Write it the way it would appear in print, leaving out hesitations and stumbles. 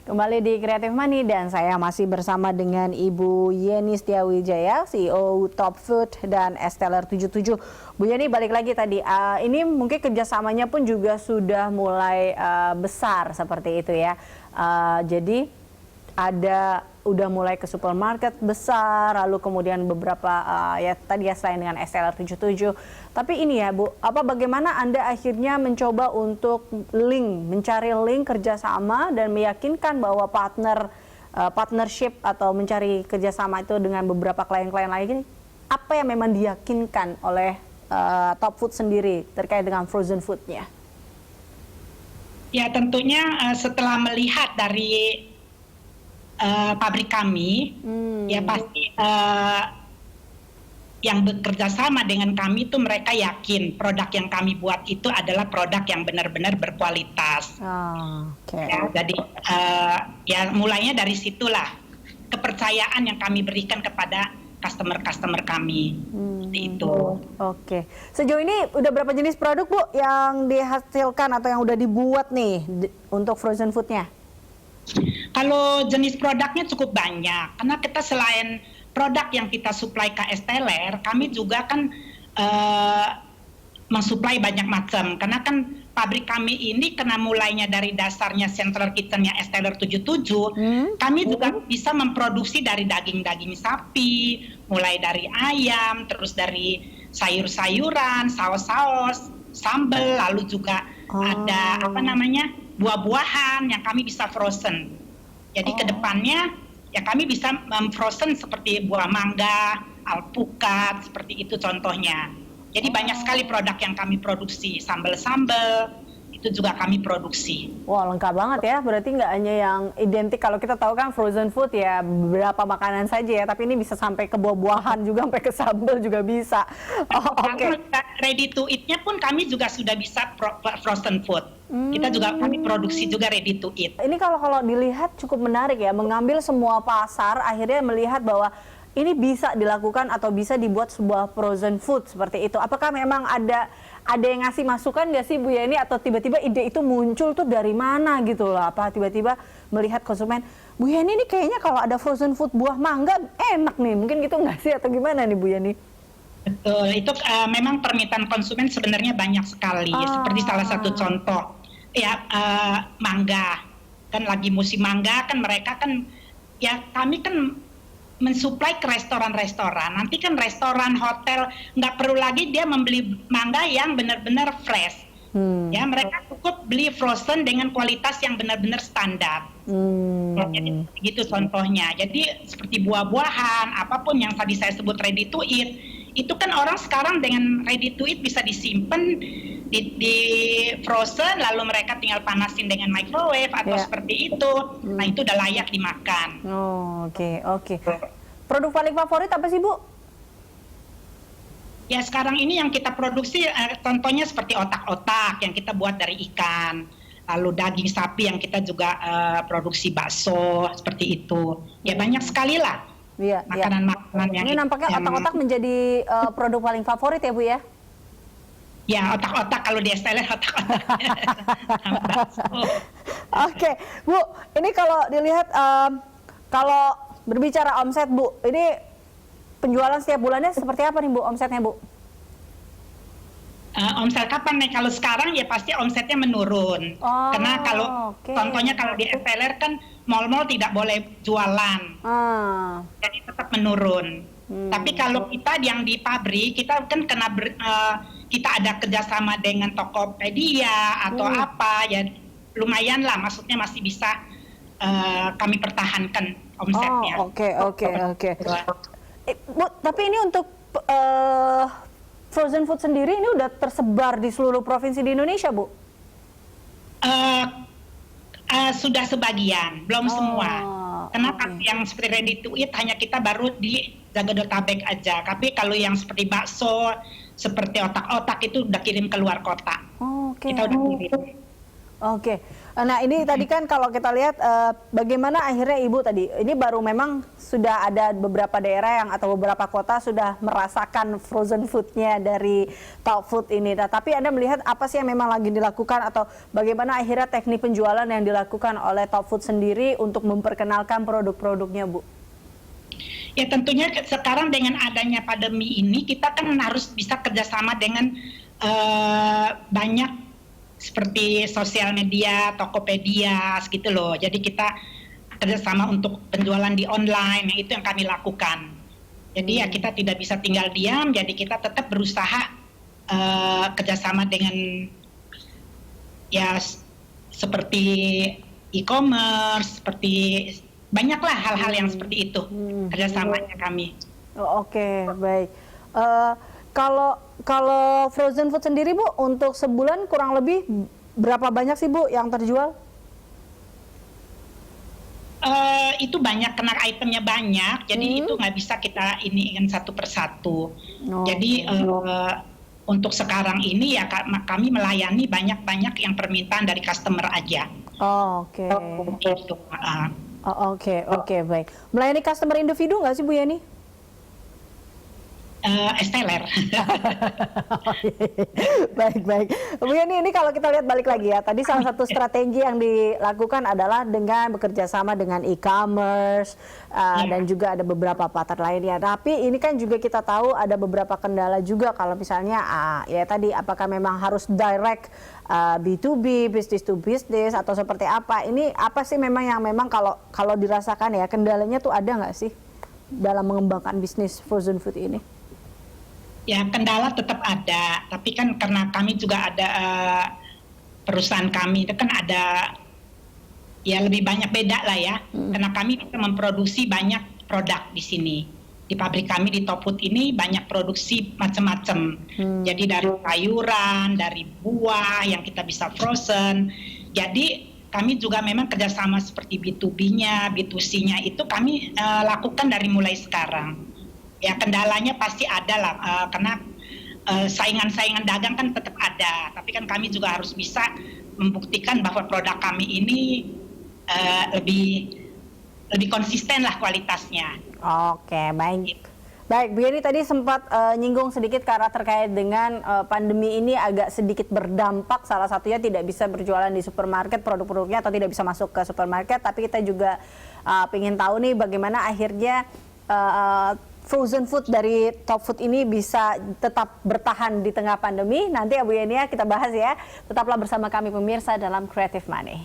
Kembali di Creative Money dan saya masih bersama dengan Ibu Yeni Setiawijaya, CEO Top Food dan Esteller 77. Bu Yeni, balik lagi tadi, ini mungkin kerjasamanya pun juga sudah mulai besar seperti itu ya. Jadi udah mulai ke supermarket besar, lalu kemudian beberapa ya tadi ya selain dengan Esteller 77. Tapi ini ya Bu, bagaimana Anda akhirnya mencoba untuk mencari link kerjasama dan meyakinkan bahwa partnership atau mencari kerjasama itu dengan beberapa klien-klien lain, apa yang memang diyakinkan oleh Top Food sendiri terkait dengan frozen foodnya? Ya tentunya setelah melihat dari pabrik kami, ya pasti yang bekerja sama dengan kami itu mereka yakin produk yang kami buat itu adalah produk yang benar-benar berkualitas. Ya, jadi ya mulainya dari situlah kepercayaan yang kami berikan kepada customer kami. Seperti itu. Oke. Sejauh ini udah berapa jenis produk Bu yang dihasilkan atau yang udah dibuat nih untuk frozen foodnya? Kalau jenis produknya cukup banyak, karena kita selain produk yang kita suplai ke Esteller, kami juga kan mensuplai banyak macam. Karena kan pabrik kami ini karena mulainya dari dasarnya central kitchennya Esteller 77, kami juga bisa memproduksi dari daging-daging sapi, mulai dari ayam, terus dari sayur-sayuran, saus-saus, sambal, lalu juga ada buah-buahan yang kami bisa frozen. Jadi kedepannya ya kami bisa frozen seperti buah mangga, alpukat, seperti itu contohnya. Jadi banyak sekali produk yang kami produksi, sambal-sambal itu juga kami produksi. Wah, lengkap banget ya, berarti nggak hanya yang identik. Kalau kita tahu kan frozen food ya beberapa makanan saja ya, tapi ini bisa sampai ke buah-buahan juga, sampai ke sambal juga bisa. Oke. Ready to eat-nya pun kami juga sudah bisa frozen food. Kita juga kami produksi juga ready to eat. Ini kalau dilihat cukup menarik ya, mengambil semua pasar akhirnya melihat bahwa ini bisa dilakukan atau bisa dibuat sebuah frozen food seperti itu. Apakah memang ada yang ngasih masukan nggak sih Bu Yeni, atau tiba-tiba ide itu muncul tuh dari mana gitu loh? Apa tiba-tiba melihat konsumen, Bu Yeni ini kayaknya kalau ada frozen food buah mangga enak nih, mungkin gitu nggak sih, atau gimana nih Bu Yeni? Betul, itu memang permintaan konsumen sebenarnya banyak sekali. Seperti salah satu contoh, ya mangga. Kan lagi musim mangga kan mereka kan, ya kami kan mensuplai ke restoran-restoran. Nanti kan restoran, hotel nggak perlu lagi dia membeli mangga yang benar-benar fresh. Ya mereka cukup beli frozen dengan kualitas yang benar-benar standar. Jadi gitu contohnya. Jadi seperti buah-buahan, apapun yang tadi saya sebut ready to eat, itu kan orang sekarang dengan ready to eat bisa disimpan di frozen, lalu mereka tinggal panasin dengan microwave atau seperti itu. Nah itu udah layak dimakan. Oke. Produk paling favorit apa sih Bu? Ya sekarang ini yang kita produksi contohnya seperti otak-otak yang kita buat dari ikan, lalu daging sapi yang kita juga produksi bakso seperti itu. Ya banyak sekali lah makanan-makanan yang ini nampaknya otak-otak menjadi produk paling favorit ya Bu ya? Ya otak-otak, kalau di Esteller otak-otak. Oke Bu, ini kalau dilihat kalau berbicara omset Bu, ini penjualan setiap bulannya seperti apa nih Bu, omsetnya Bu? Omset kapan nih? Kalau sekarang ya pasti omsetnya menurun. Karena kalau contohnya kalau di Esteller kan mal-mal tidak boleh jualan. Jadi tetap menurun. Tapi kalau kita yang di pabrik, kita kan kita ada kerjasama dengan Tokopedia atau apa, ya lumayan lah, maksudnya masih bisa kami pertahankan omsetnya. Oke. Bu, tapi ini untuk frozen food sendiri ini udah tersebar di seluruh provinsi di Indonesia, Bu? Sudah sebagian, belum semua. Karena yang seperti ready to eat hanya kita baru di Jabodetabek aja. Tapi kalau yang seperti bakso, seperti otak-otak itu udah kirim ke luar kota. Kita udah kirim. Oke, nah ini tadi kan kalau kita lihat bagaimana akhirnya Ibu tadi, ini baru memang sudah ada beberapa daerah yang atau beberapa kota sudah merasakan frozen foodnya dari Top Food ini. Nah, tapi Anda melihat apa sih yang memang lagi dilakukan atau bagaimana akhirnya teknik penjualan yang dilakukan oleh Top Food sendiri untuk memperkenalkan produk-produknya, Bu? Ya tentunya sekarang dengan adanya pandemi ini kita kan harus bisa kerjasama dengan banyak seperti sosial media, Tokopedia, gitu loh. Jadi kita kerjasama untuk penjualan di online, itu yang kami lakukan. Jadi ya kita tidak bisa tinggal diam, jadi kita tetap berusaha kerjasama dengan ya seperti e-commerce, seperti banyaklah hal-hal yang seperti itu kerjasamanya kami. Oke, baik. Kalau frozen food sendiri Bu, untuk sebulan kurang lebih berapa banyak sih Bu yang terjual? Itu banyak karena itemnya banyak, jadi itu nggak bisa kita iniin satu persatu. Jadi untuk sekarang ini ya kami melayani banyak-banyak yang permintaan dari customer aja. Oke. Gitu. Oke, baik. Melayani customer individu nggak sih Bu Yeni? Esteller. Baik. Bu Yeni, ini kalau kita lihat balik lagi ya, tadi salah satu strategi yang dilakukan adalah dengan bekerja sama dengan e-commerce dan juga ada beberapa partner lainnya. Tapi ini kan juga kita tahu ada beberapa kendala juga kalau misalnya ya tadi apakah memang harus direct B2B, business to business atau seperti apa? Ini apa sih memang yang memang kalau dirasakan ya kendalanya tuh ada nggak sih dalam mengembangkan bisnis frozen food ini? Ya kendala tetap ada, tapi kan karena kami juga ada perusahaan kami itu kan ada ya lebih banyak beda lah ya, karena kami bisa memproduksi banyak produk di sini. Di pabrik kami di Top Food ini banyak produksi macam-macam. Jadi dari sayuran, dari buah yang kita bisa frozen. Jadi kami juga memang kerjasama seperti B2B-nya, B2C-nya itu kami lakukan dari mulai sekarang. Ya kendalanya pasti ada lah, karena saingan-saingan dagang kan tetap ada. Tapi kan kami juga harus bisa membuktikan bahwa produk kami ini lebih konsisten lah kualitasnya. Oke, baik. Baik, Bu Yeni tadi sempat nyinggung sedikit karena terkait dengan pandemi ini agak sedikit berdampak. Salah satunya tidak bisa berjualan di supermarket produk-produknya atau tidak bisa masuk ke supermarket. Tapi kita juga ingin tahu nih bagaimana akhirnya frozen food dari Top Food ini bisa tetap bertahan di tengah pandemi. Nanti ya Bu Yeni ya kita bahas ya. Tetaplah bersama kami pemirsa dalam Creative Money.